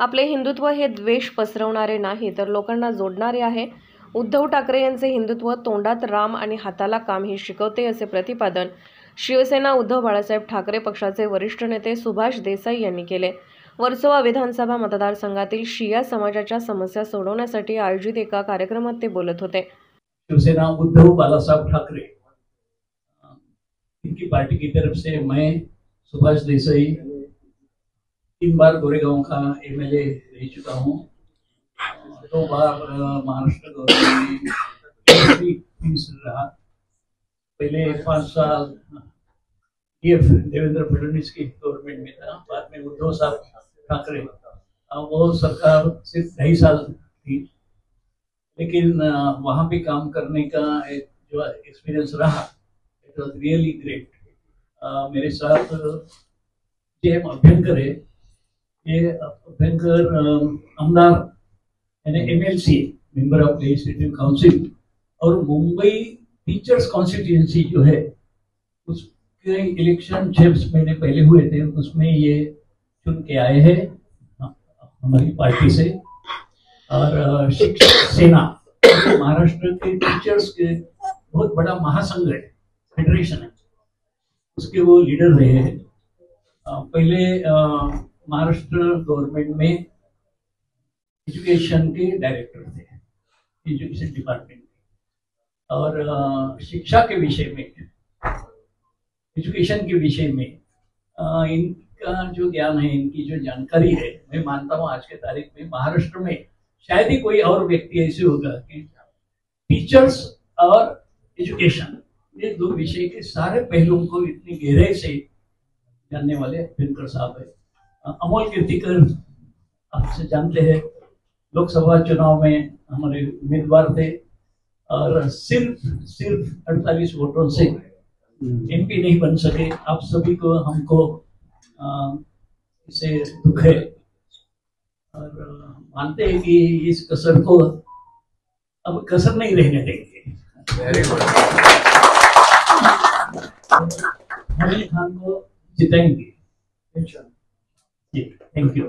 आपले हिंदुत्व हे द्वेष पसरवणारे नाही तर लोकांना जोडणारे आहे। उद्धव ठाकरे यांचे हिंदुत्व तोंडात राम आणि हाताला काम हे शिकवते, असे प्रतिपादन शिवसेना उद्धव बाळासाहेब ठाकरे पक्षाचे वरिष्ठ नेते सुभाष देसाई यांनी केले। वर्सोवा विधानसभा मतदारसंघातील शिया समाजाच्या समस्या सोडवण्यासाठी आयोजित एका कार्यक्रमात ते बोलत होते। शिवसेना उद्धव बाळासाहेब ठाकरे इनकी पार्टी की तरफ से मैं सुभाष देसाई 3 बार गोरेगांव का एमएलए रह चुका हूँ। 2 बार महाराष्ट्र गवर्नमेंट में रहा। पहले 5 साल देवेंद्र फडणवीस की गवर्नमेंट में था। बाद में उद्धव साहब ठाकरे, वो सरकार सिर्फ 2.5 साल थी, लेकिन वहाँ पे काम करने का एक जो एक्सपीरियंस रहा, इट वॉज रियली ग्रेट। मेरे साथ जेएम अभ्यंकर है, ये अभ्यंकर आमदार यानी MLC, member of legislative council, और मुंबई टीचर्स कॉन्स्टिट्यूएंसी जो है उसके इलेक्शन 6 महीने पहले हुए थे, उसमें ये चुन के आए हैं हमारी पार्टी से। और शिक्षक सेना महाराष्ट्र के टीचर्स के बहुत बड़ा महासंघ है, फेडरेशन है, उसके वो लीडर रहे हैं। पहले महाराष्ट्र गवर्नमेंट में एजुकेशन के डायरेक्टर थे, एजुकेशन डिपार्टमेंट में, और शिक्षा के विषय में, एजुकेशन के विषय में इनका जो ज्ञान है, इनकी जो जानकारी है, मैं मानता हूँ आज के तारीख में महाराष्ट्र में शायद ही कोई और व्यक्ति ऐसे होगा कि टीचर्स और एजुकेशन, ये 2 विषय के सारे पहलुओं को इतनी गहराई से जानने वाले अभ्यंकर साहब है। अमोल कीर्तिकर आपसे जानते हैं, लोकसभा चुनाव में हमारे उम्मीदवार थे और सिर्फ 48 वोटों से एमपी नहीं बन सके। आप सभी को, हमको इसे दुख है और मानते हैं कि इस कसर को अब कसर नहीं रहने देंगे। मोदी खान को जिताएंगे, थैंक यू।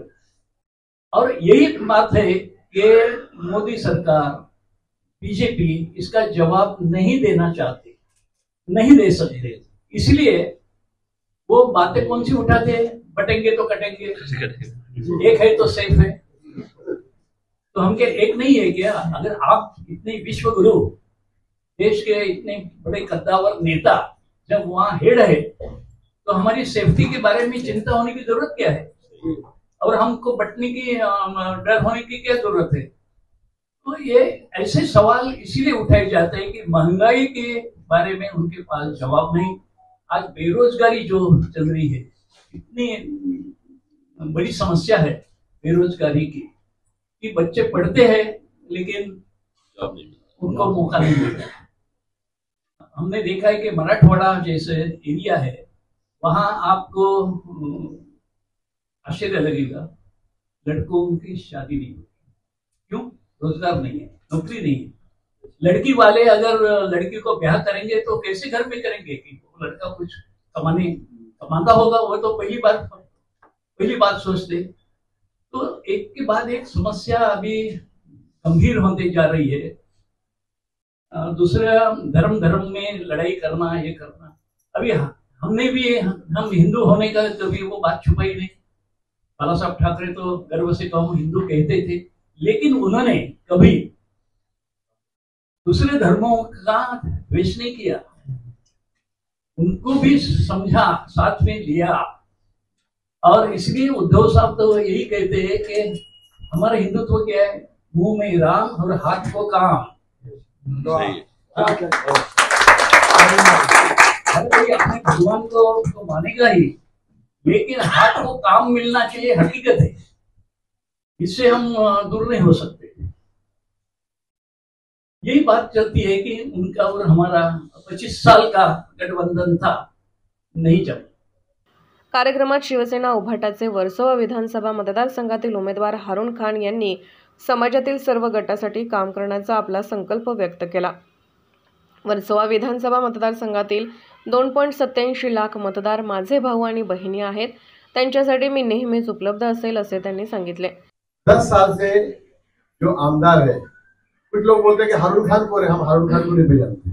और यही बात है कि मोदी सरकार, बीजेपी इसका जवाब नहीं देना चाहती, नहीं दे सकते, इसलिए वो बातें कौन सी उठाते हैं, बटेंगे तो कटेंगे, एक है तो सेफ है। तो हम क्या एक नहीं है क्या? अगर आप इतने विश्व गुरु, देश के इतने बड़े कद्दावर नेता जब वहां हेड है, तो हमारी सेफ्टी के बारे में चिंता होने की जरूरत क्या है? और हमको बटने की डर होने की क्या जरूरत है? तो ये ऐसे सवाल इसीलिए उठाए जाते हैं कि महंगाई के बारे में उनके पास जवाब नहीं। आज बेरोजगारी जो चल रही है, इतनी बड़ी समस्या है बेरोजगारी की, कि बच्चे पढ़ते हैं लेकिन उनको मौका नहीं मिलता। हमने देखा है कि मराठवाड़ा जैसे एरिया है, वहां आपको आश्चर्य लगेगा, लड़कों की शादी नहीं होती। क्यों? रोजगार नहीं है, नौकरी नहीं है। लड़की वाले अगर लड़की को ब्याह करेंगे तो कैसे घर में करेंगे कि वो लड़का कुछ कमाता होगा, वो तो पहली बात सोचते। तो एक के बाद एक समस्या अभी गंभीर होती जा रही है। दूसरा, धर्म में लड़ाई करना, ये करना। अभी हमने भी, हम हिंदू होने का कभी वो बात छुपाई नहीं। बाला साहब ठाकरे तो गर्व से हम हिंदू कहते थे, लेकिन उन्होंने कभी दूसरे धर्मों का द्वेष नहीं किया, उनको भी समझा, साथ में लिया। और इसलिए उद्धव साहब तो यही कहते हैं कि हमारा हिंदुत्व क्या है, मुंह में राम और हाथ को काम। हर कोई अपने भगवान को तो मानेगा ही, लेकिन हाथ को काम मिलना चाहिए, हकीकत है, इससे हम दूर नहीं हो सकते। यही बात चलती है कि उनका और हमारा 25 साल का गठबंधन था, नहीं जमा। कार्यक्रमात शिवसेना उभाटाचे वर्सोवा विधानसभा मतदारसंघातील उमेदवार हारून खान यांनी समाजातील सर्व गटासाठी काम करण्याचा आपला संकल्प व्यक्त केला। वर्सोवा विधानसभा मतदारसंघातील 2.87 लाख मतदार माझे भाऊ आणि बहिणी आहेत, त्यांच्यासाठी मी नेहमीच उपलब्ध असेल, असे त्यांनी सांगितले। 10 साल से जो आमदार है, कुछ लोग बोलते हैं कि हारून खान कौन है, हम हारून खान को नहीं पहचानते।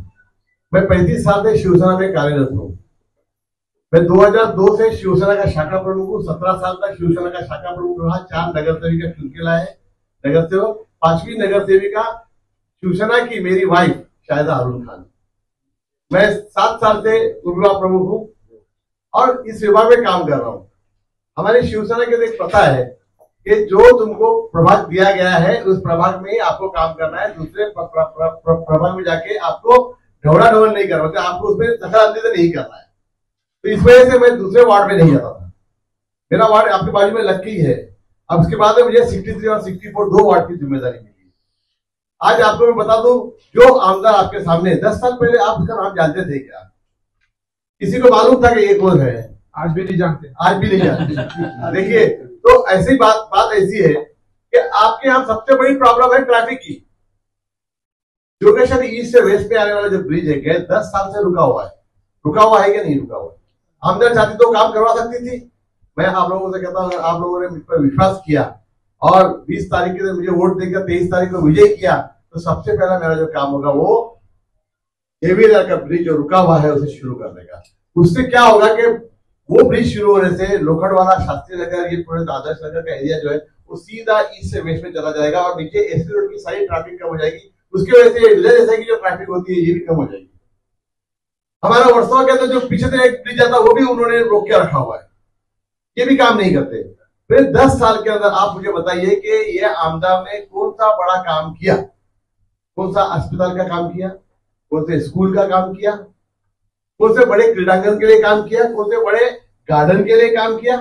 मैं 35 साल से शिवसेना में कार्यरत हूँ। मैं 2002 से शिवसेना का शाखा प्रमुख हूँ। 17 साल तक शिवसेना का शाखा प्रमुख रहा। 4 नगर सेविका चुन के लाए नगर सेवक। 5वीं नगर सेविका शिवसेना की मेरी वाइफ शायदा हारून खान। मैं 7 साल से विभाग प्रमुख हूँ और इस विभाग में काम कर रहा हूँ। हमारी शिवसेना के एक प्रथा है कि जो तुमको प्रभाग दिया गया है उस प्रभाग में ही आपको काम करना है। दूसरे प्रभाग में जाके आपको ढवड़ा ढवल नहीं करना है, आपको उसमें दखलअंदाजी नहीं करना है। तो इस वजह से मैं दूसरे वार्ड में नहीं जाता था। मेरा वार्ड आपके बाजू में लक्की है। अब उसके बाद में मुझे 63 और 64 2 वार्ड की जिम्मेदारी मिली। आज आपको मैं बता दूं, जो आमदार आपके सामने 10 साल पहले आप उसका नाम जानते थे क्या? किसी को मालूम था कि ये कौन है? आज भी नहीं जानते। आज भी नहीं जानते। देखिए, तो ऐसी बात ऐसी है कि आपके यहाँ सबसे बड़ी प्रॉब्लम है ट्रैफिक की। जोगेश्वरी ईस्ट से वेस्ट में आने वाला जो ब्रिज है 10 साल से रुका हुआ है। रुका हुआ है कि नहीं रुका हुआ? आमदार चाहती तो काम करवा सकती थी। मैं आप लोगों से कहता हूं, अगर आप लोगों ने मुझ पर विश्वास किया और 20 तारीख के दिन मुझे वोट देकर 23 तारीख को विजय किया, तो सबसे पहला मेरा जो काम होगा वो एवीआर का ब्रिज जो रुका हुआ है उसे शुरू करने का। उससे क्या होगा कि वो ब्रिज शुरू होने से लोखंडवाला, शास्त्री नगर, ये पूरे आदर्श नगर का एरिया जो है वो सीधा ईस्ट से वेस्ट में चला जाएगा और नीचे एसपी रोड की सारी ट्रैफिक कम हो जाएगी। उसकी वजह से विजय जैसा की जो ट्रैफिक होती है ये भी कम हो जाएगी। हमारा वर्षों के अंदर जो पीछे से एक ब्रिज आता है वो भी उन्होंने रोक के रखा हुआ है। ये भी काम नहीं करते। फिर 10 साल के अंदर आप मुझे बताइए कि ये आमदार ने कौन सा बड़ा काम किया? कौन सा अस्पताल का काम किया? कौन से स्कूल का काम किया? कौन से बड़े क्रीडांगन के लिए काम किया? कौन से बड़े गार्डन के लिए काम किया?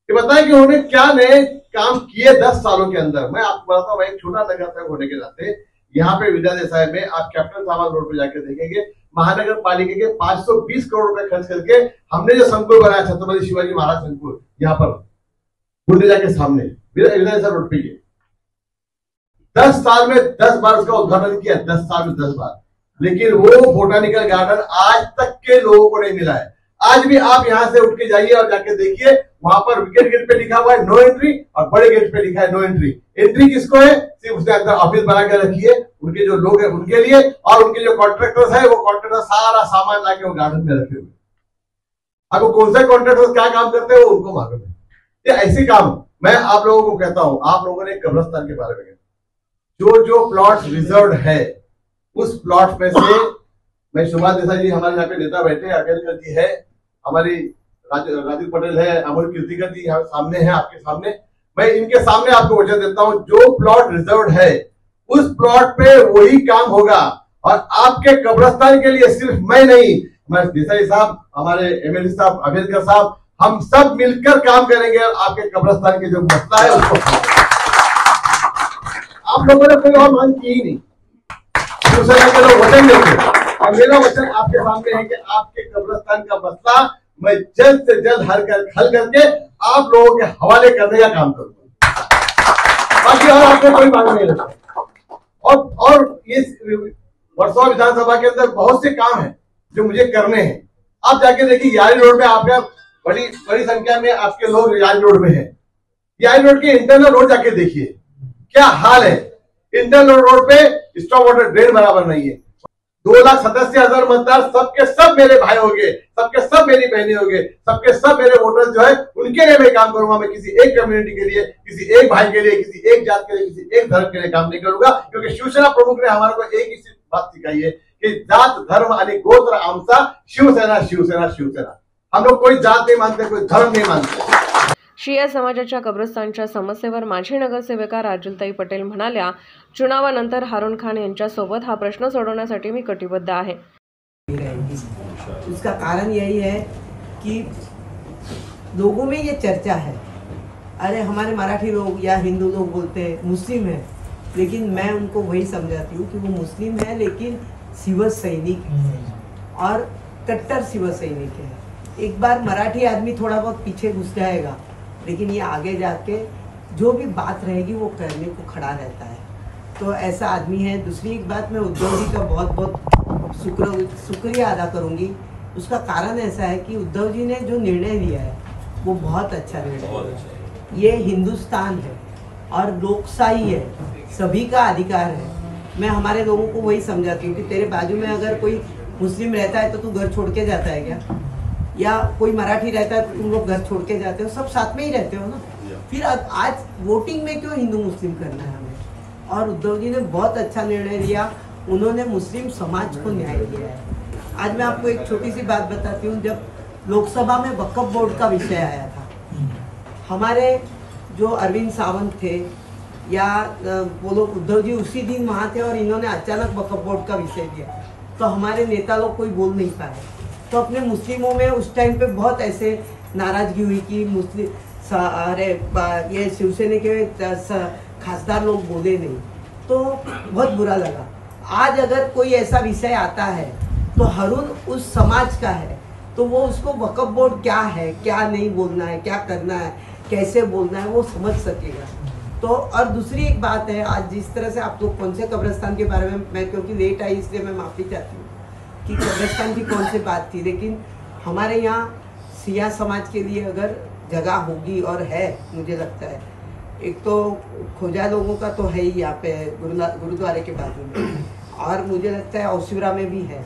ये बताएं कि उन्होंने क्या नए काम किए 10 सालों के अंदर। मैं आपको बताता हूँ, एक छोटा नगर सेवक होने के नाते यहाँ पे विद्या देसाई में आप कैप्टन साहब रोड पे जाकर देखेंगे, महानगर पालिका के 520 करोड़ रुपए खर्च करके हमने जो संकुल बनाया छत्रपति शिवाजी महाराज संकुल, यहाँ पर बुंडेजा के सामने विद्या देसाई रोड पे, 10 साल में 10 बार उसका उद्घाटन किया। 10 साल में 10 बार। लेकिन वो बोटानिकल गार्डन आज तक के लोगों को नहीं मिला है। आज भी आप यहां से उठ के जाइए और जाके देखिए, वहां पर विकेट गेट पे लिखा हुआ है नो एंट्री और बड़े गेट पे लिखा है नो एंट्री। एंट्री किसको है? सिर्फ उसने अंदर ऑफिस बना के रखी है उनके जो लोग हैं उनके लिए, और उनके जो कॉन्ट्रैक्टर्स है वो कॉन्ट्रैक्टर सारा सामान लाके वो गार्डन में रखे हुए। अब कौन से कॉन्ट्रैक्टर्स क्या काम करते हैं वो उनको मालूम है। ये ऐसे काम मैं आप लोगों को कहता हूं। आप लोगों ने कब्रिस्तान के बारे में जो प्लॉट रिजर्व है उस प्लॉट में से, मैं सुभाष देसाई जी हमारे यहाँ पे नेता बैठे, अम्बेडकर जी है, हमारी राजीव पटेल है, अमोल कीर्तिकर जी यहाँ सामने है आपके सामने, मैं इनके सामने आपको वचन देता हूं, जो प्लॉट रिजर्व है उस प्लॉट पे वही काम होगा। और आपके कब्रिस्तान के लिए सिर्फ मैं नहीं, हमारे देसाई साहब, हमारे एमएलए साहब, अम्बेडकर साहब, हम सब मिलकर काम करेंगे और आपके कब्रिस्तान के जो मसला है उसको आप लोगों ने कोई और मांग की ही नहीं। दूसरे के लोग वचन देंगे और मेरा वचन आपके सामने है कि आपके कब्रिस्तान का मसला मैं जल्द से जल्द हल करके आप लोगों के हवाले करने का काम करूंगा। बाकी और आपको कोई मांग नहीं रखता। और इस वर्सोवा विधानसभा के अंदर बहुत से काम हैं जो मुझे करने हैं। आप जाके देखिए, यारी रोड में आपका बड़ी संख्या में आपके लोग यारी रोड में हैं। यारी रोड के इंटरनल रोड जाके देखिए क्या हाल है। इंटरनल रोड पे स्टॉप वाटर ड्रेन बराबर नहीं है। 2,87,000 मतदार सबके सब मेरे भाई होंगे, सबके सब मेरी बहनें होंगे, सबके सब मेरे वोटर्स जो है उनके लिए मैं काम करूंगा। मैं किसी एक कम्युनिटी के लिए, किसी एक भाई के लिए, किसी एक जात के लिए, किसी एक धर्म के लिए काम नहीं करूंगा। क्योंकि शिवसेना प्रमुख ने हमारे को एक ही बात सिखाई है कि जात धर्म आणि गोत्र आमचा शिवसेना, शिवसेना, शिवसेना। हम लोग कोई जात नहीं मानते, कोई धर्म नहीं मानते। शिया समाजाच्या कब्रस्तानच्या समस्येवर माजी नगरसेविका राजुलताई पटेल म्हणाल्या, चुनावानंतर हारून खान यांच्यासोबत हा प्रश्न सोडवण्यासाठी मी कटिबद्ध आहे। उसका कारण यही है कि लोगों में ये चर्चा है, अरे हमारे मराठी लोग या हिंदू लोग बोलते हैं मुस्लिम है, लेकिन मैं उनको वही समझाती हूँ कि वो मुस्लिम है लेकिन शिव सैनिक है और कट्टर शिव सैनिक है। एक बार मराठी आदमी थोड़ा बहुत पीछे घुस जाएगा, लेकिन ये आगे जाके जो भी बात रहेगी वो करने को खड़ा रहता है। तो ऐसा आदमी है। दूसरी एक बात, मैं उद्धव जी का बहुत बहुत शुक्रिया अदा करूंगी। उसका कारण ऐसा है कि उद्धव जी ने जो निर्णय लिया है वो बहुत अच्छा निर्णय है। ये हिंदुस्तान है, और लोकशाही है, सभी का अधिकार है। मैं हमारे लोगों को वही समझाती हूँ कि तेरे बाजू में अगर कोई मुस्लिम रहता है तो तू घर छोड़ के जाता है क्या, या कोई मराठी रहता है तो तुम लोग घर छोड़ के जाते हो, सब साथ में ही रहते हो ना। फिर आज वोटिंग में क्यों हिंदू मुस्लिम करना है हमें। और उद्धव जी ने बहुत अच्छा निर्णय लिया, उन्होंने मुस्लिम समाज को न्याय दिया है। आज मैं आपको एक छोटी सी बात बताती हूँ, जब लोकसभा में वक्फ बोर्ड का विषय आया था, हमारे जो अरविंद सावंत थे या वो लोग, उद्धव जी उसी दिन वहाँ थे और इन्होंने अचानक वक्फ बोर्ड का विषय दिया, तो हमारे नेता लोग कोई बोल नहीं पाए। तो अपने मुस्लिमों में उस टाइम पे बहुत ऐसे नाराजगी हुई कि मुस्लिम अरे ये शिवसेना के खासदार लोग बोले नहीं, तो बहुत बुरा लगा। आज अगर कोई ऐसा विषय आता है तो हरून उस समाज का है, तो वो उसको वक्फ बोर्ड क्या है, क्या नहीं बोलना है, क्या करना है, कैसे बोलना है, वो समझ सकेगा। तो और दूसरी एक बात है, आज जिस तरह से आप लोग कौन से कब्रिस्तान के बारे में, मैं क्योंकि लेट आई इसलिए मैं माफ़ी चाहती हूँ कि कब्रिस्तान की कौन सी बात थी, लेकिन हमारे यहाँ सिया समाज के लिए अगर जगह होगी और है, मुझे लगता है, एक तो खोजा लोगों का तो है ही यहाँ पे गुरुद्वारे के बाजू में, और मुझे लगता है औसिवरा में भी है,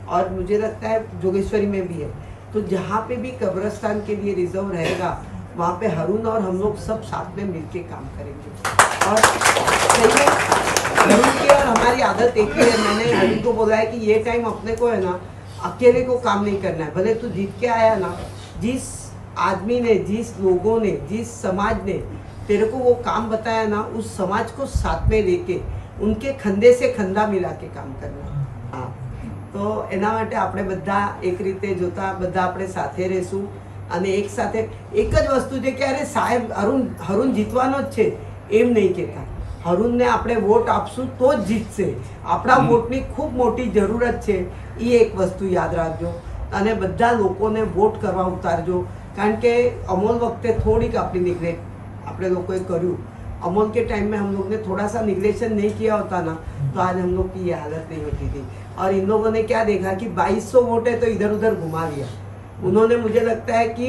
और मुझे लगता है जोगेश्वरी में भी है। तो जहाँ पे भी कब्रिस्तान के लिए रिजर्व रहेगा वहाँ पे हरून और हम लोग सब साथ में मिलके काम करेंगे। और सही में हरून की और हमारी आदत एक ही है, मैंने हरून को बोला है कि ये टाइम अपने को है ना, अकेले को काम नहीं करना है। भले तू जीत के आया ना, जिस आदमी ने, जिस लोगों ने, जिस समाज ने तेरे को वो काम बताया ना, उस समाज को साथ में लेके उनके खंधे से खंधा मिला के काम करना। हाँ, तो एना माटे આપણે બધા એક રીતે જોતા બધા આપણે સાથે રહેશું અને એક સાથે એક જ વસ્તુ છે કે અરે સાહેબ હરુણ જીતવાનો જ છે એમ નહીં કહેતા, હરુણને આપણે વોટ આપશું તો જ જીતશે, આપણા વોટની ખૂબ મોટી જરૂરત છે, એ એક વસ્તુ યાદ રાખજો। અને બધા લોકોને વોટ કરવા ઉતારજો, કારણ કે અમોલ વખતે થોડીક આપણી નિગ્લેક્ટ આપણે લોકોએ કર્યું। अमोल के टाइम में हम लोग ने थोड़ा सा निगलेक्शन नहीं किया होता ना, तो आज हम लोग की ये हालत नहीं होती थी। और इन लोगों ने क्या देखा कि 2200 वोट है तो इधर उधर घुमा लिया। उन्होंने, मुझे लगता है कि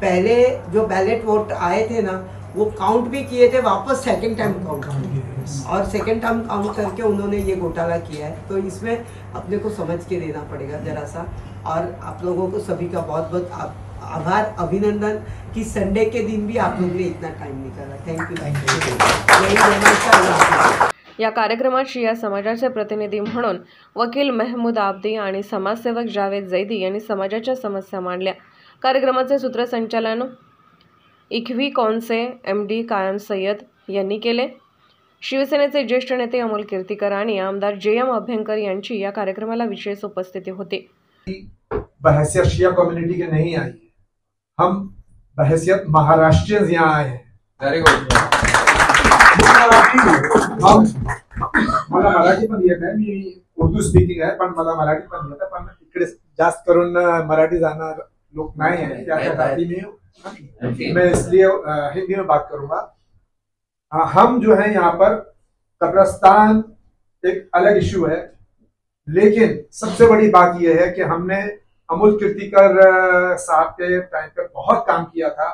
पहले जो बैलेट वोट आए थे ना, वो काउंट भी किए थे, वापस सेकंड टाइम काउंट किए, और सेकंड टाइम काउंट करके उन्होंने ये घोटाला किया है। तो इसमें अपने को समझ के देना पड़ेगा जरा सा। और आप लोगों को सभी का बहुत बहुत आभार, अभिनंदन कि संडे के दिन भी आप लोगों ने इतना टाइम निकाला। Thank you. या कार्यक्रमात शिया समाजाचे प्रतिनिधी म्हणून वकील महमूद आब्दी आणि समाजसेवक जावेद जैदी यांनी समाजाच्या समस्या मांडल्या। कार्यक्रमाचे सूत्रसंचालन इखवी कौनसे MD कायम सय्यद यांनी केले। शिवसेनेचे ज्येष्ठ नेते अमोल कीर्तिकर आणि आमदार JM अभ्यंकर यांची या कार्यक्रमाला विशेष उपस्थिती होती। बहैसियत शिया कम्युनिटी के नहीं आई, हम बहैसियत महाराष्ट्रियंस यहाँ आए हैं। Very good. हम मला मराठी पण येत आहे, मी उर्दू स्पीकिंग आहे, पण मला मराठी पण येत आहे, पण इकडे जास्त करून मराठी जाणार लोक नाही आहे, त्यासाठी मैं इसलिए हिंदी में बात करूंगा। हम जो है यहाँ पर कब्रिस्तान एक अलग इश्यू है, लेकिन सबसे बड़ी बात यह है कि हमने अमोल कीर्तिकर साहब के टाइम पे बहुत काम किया था।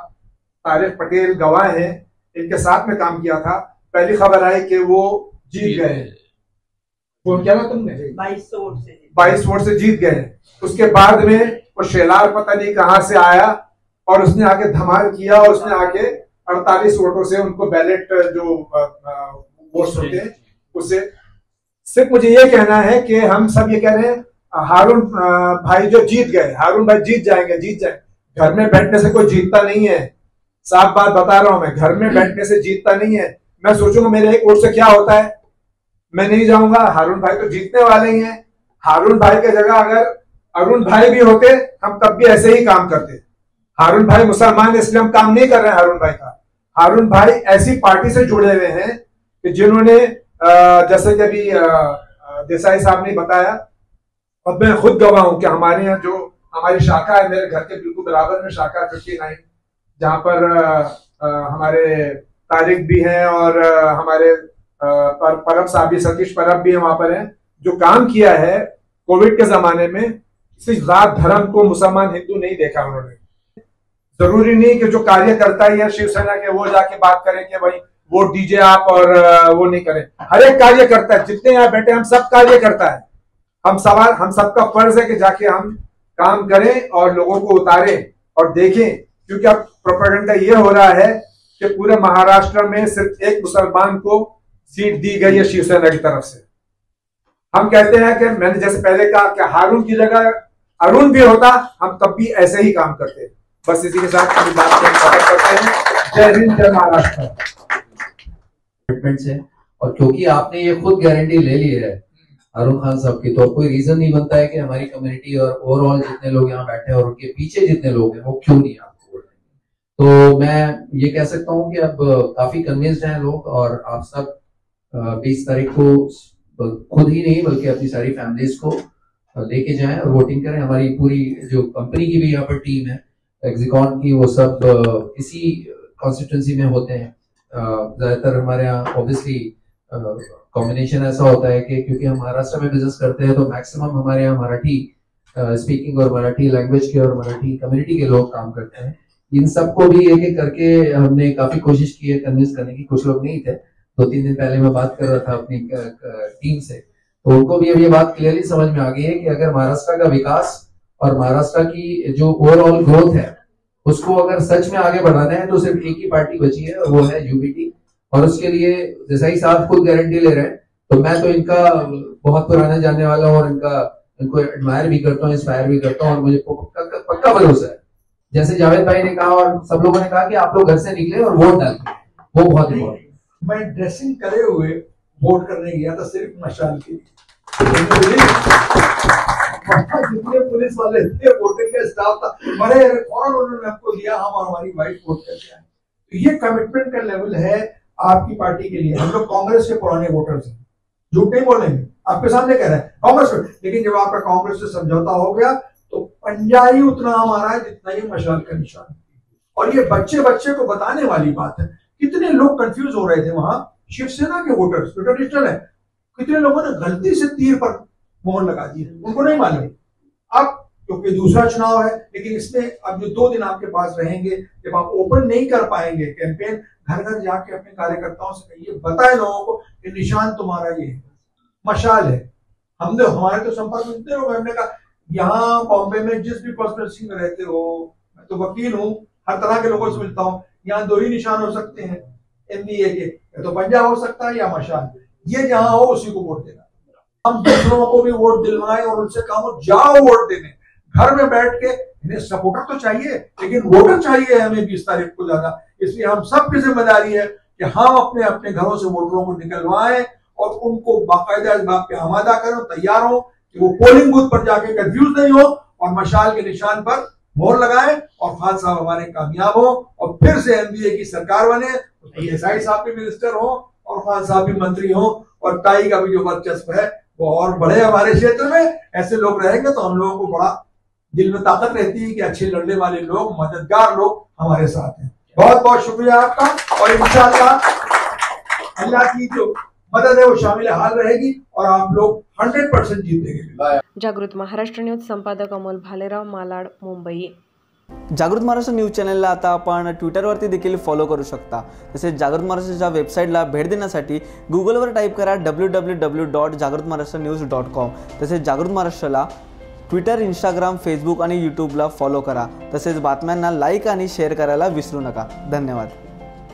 तारिक पटेल गवाह हैं, इनके साथ में काम किया था। पहली खबर आई कि वो जीत गए, फोन किया था तुमने, 22 वोट से जीत गए। उसके बाद में वो शेलार पता नहीं कहां से आया और उसने आके धमाल किया, और उसने आके 48 वोटों से उनको बैलेट जो वोट्स होते हैं उससे। सिर्फ मुझे ये कहना है कि हम सब ये कह रहे हैं हारून भाई जो जीत गए, हारून भाई जीत जाएंगे। घर में बैठने से कोई जीतता नहीं है, साफ बात बता रहा हूं मैं, घर में बैठने से जीतता नहीं है। मैं सोचूंगा मेरे एक वोट से क्या होता है, मैं नहीं जाऊंगा। हारून भाई तो जीतने वाले ही हैं। हारून भाई की जगह अगर अरुण भाई भी होते, हम तब भी ऐसे ही काम करते। हारून भाई मुसलमान इसलिए हम काम नहीं कर रहे हैं हारून भाई का। हारून भाई ऐसी पार्टी से जुड़े हुए हैं कि जिन्होंने जैसे कि अभी देसाई साहब ने बताया, अब मैं खुद गवाह हूं कि हमारे यहाँ जो हमारी शाखा है, मेरे घर के बिल्कुल बराबर में शाखा 59, जहां पर हमारे तारिक भी हैं और हमारे परब साहब भी, सतीश परब भी वहां पर हैं। जो काम किया है कोविड के जमाने में, किसी जात धर्म को मुसलमान हिंदू नहीं देखा उन्होंने। जरूरी नहीं कि जो कार्यकर्ता है शिवसेना के वो जाके बात करें कि भाई वोट दीजिए आप और वो नहीं करें। हर एक कार्य करता है, जितने यहाँ बैठे हम सब कार्य करता है। हम सबका फर्ज है कि जाके हम काम करें और लोगों को उतारें और देखें, क्योंकि अब प्रोपेगेंडा ये हो रहा है कि पूरे महाराष्ट्र में सिर्फ एक मुसलमान को सीट दी गई है शिवसेना की तरफ से। हम कहते हैं कि मैंने जैसे पहले कहा कि हारून की जगह अरुण भी होता, हम तब भी ऐसे ही काम करते। बस इसी के साथ अपनी बात को खत्म करते हैं। जय हिंद, जय महाराष्ट्र। है और क्योंकि आपने ये खुद गारंटी ले ली है अरुण खान साहब की, तो कोई रीजन नहीं बनता है कि हमारी कम्युनिटी और ओवरऑल जितने लोग यहाँ बैठे हैं और उनके पीछे जितने लोग हैं वो क्यों नहीं आपको वोट देंगे। तो मैं ये कह सकता हूँ कि अब काफी कन्विंस्ड हैं लोग और आप सब 20 तारीख को खुद ही नहीं बल्कि अपनी सारी फैमिलीज को लेके जाएं और वोटिंग करें। हमारी पूरी जो कंपनी की भी यहाँ पर टीम है एक्सिकॉन की, वो सब इसी कॉन्स्टिट्यूंसी में होते हैं। ज्यादातर हमारे यहाँ ऑब्वियसली कॉम्बिनेशन ऐसा होता है कि क्योंकि हम महाराष्ट्र में बिजनेस करते हैं तो मैक्सिमम हमारे यहाँ मराठी स्पीकिंग और मराठी लैंग्वेज के और मराठी कम्युनिटी के लोग काम करते हैं। इन सबको भी एक एक करके हमने काफी कोशिश की है कन्विंस करने की। कुछ लोग नहीं थे, 2-3 दिन पहले मैं बात कर रहा था अपनी टीम से, तो उनको भी अब ये बात क्लियरली समझ में आ गई है कि अगर महाराष्ट्र का विकास और महाराष्ट्र की जो ओवरऑल ग्रोथ है उसको अगर सच में आगे बढ़ाना है तो सिर्फ एक ही पार्टी बची है और वो है यूबीटी। और उसके लिए जैसा ही साहब खुद गारंटी ले रहे हैं, तो मैं तो इनका बहुत पुराना जानने वाला हूँ और इनको एडमायर भी करता हूँ, इंस्पायर भी करता हूँ और मुझे पक्का भरोसा है। जैसे जावेद भाई ने कहा और सब लोगों ने कहा कि आप लोग घर से निकले और वोट डालें, वो बहुत इम्पोर्टेंट। मैं ड्रेसिंग करे हुए वोट करने गया था सिर्फ मशाल के लिए। जितने पुलिस वाले थे, वोटिंग का स्टाफ था, बड़े फौरन उन्होंने आपको दिया, हम और हमारी वाइफ वोट करके आए। तो ये कमिटमेंट का लेवल है आपकी पार्टी के लिए। हम लोग कांग्रेस के पुराने वोटर्स हैं, झूठ नहीं बोलेंगे, आपके सामने कह रहे हैं कांग्रेस में। लेकिन जब आपका कांग्रेस से समझौता हो गया तो पंजा ही उतना हमारा है जितना ही मशाल का निशान। और ये बच्चे को बताने वाली बात है। कितने लोग कंफ्यूज हो रहे थे वहां, शिवसेना के वोटर्स जो ट्रेडिशनल है, कितने लोगों ने गलती से तीर पर मोहर लगा दी, उनको नहीं मालूम। अब क्योंकि दूसरा चुनाव है, लेकिन इसमें अब जो 2 दिन आपके पास रहेंगे, जब आप ओपन नहीं कर पाएंगे कैंपेन, घर घर जाके अपने कार्यकर्ताओं से कहिए, बताए लोगों को कि निशान तुम्हारा ये है, मशाल है। हमने हमारे तो संपर्क में इतने लोग, हमने कहा यहाँ बॉम्बे में जिस भी कॉन्स्टिट्यूंसी में रहते हो, मैं तो वकील हूँ, हर तरह के लोगों से मिलता हूँ, यहाँ 2 ही निशान हो सकते हैं एनडीए के, या तो पंजा हो सकता है या मशाल। ये जहां हो उसी को वोट देना। हम दूसरों को भी वोट दिलवाएं और उनसे कहो जाओ वोट देने। घर में बैठ के इन्हें सपोर्टर तो चाहिए, लेकिन वोटर चाहिए हमें 20 तारीख को ज्यादा। इसलिए हम सबकी जिम्मेदारी है कि हम अपने अपने घरों से वोटरों को निकलवाएं और उनको बाकायदा इस बात पे आमादा करें, तैयार हो कि वो पोलिंग बूथ पर जाके कंफ्यूज नहीं हो और मशाल के निशान पर मोहर लगाएं और खान साहब हमारे कामयाब हो और फिर से एनडीए की सरकार बने, उसमें देसाई साहब भी मिनिस्टर हो और खान साहब भी मंत्री हो और ताई का भी जो वर्चस्व है वो और बढ़े हमारे क्षेत्र में। ऐसे लोग रहेंगे तो हम लोगों को बड़ा दिल में ताकत रहती है कि अच्छे लड़ने वाले लोग, मददगार लोग हमारे साथ हैं। बहुत बहुत शुक्रिया आपका और इंशाअल्लाह अल्लाह की जो मदद है वो शामिल हाल रहेगी और आप लोग 100% जीतेंगे। जागृत महाराष्ट्र न्यूज संपादक अमोल भालेराव, मालाड, मुंबई। जागृत महाराष्ट्र न्यूज चॅनलला आता आपण ट्विटरवरती देखील फॉलो करू शकता। तसेच जागृत महाराष्ट्राच्या वेबसाईटला भेट देण्यासाठी गुगलवर टाईप करा www.jagrutmaharashtranews.com। तसेच जागृत महाराष्ट्राला ट्विटर, इंस्टाग्राम, फेसबुक आणि यूट्यूबला फॉलो करा। तसेच बातम्यांना लाईक आणि शेअर करायला विसरू नका। धन्यवाद।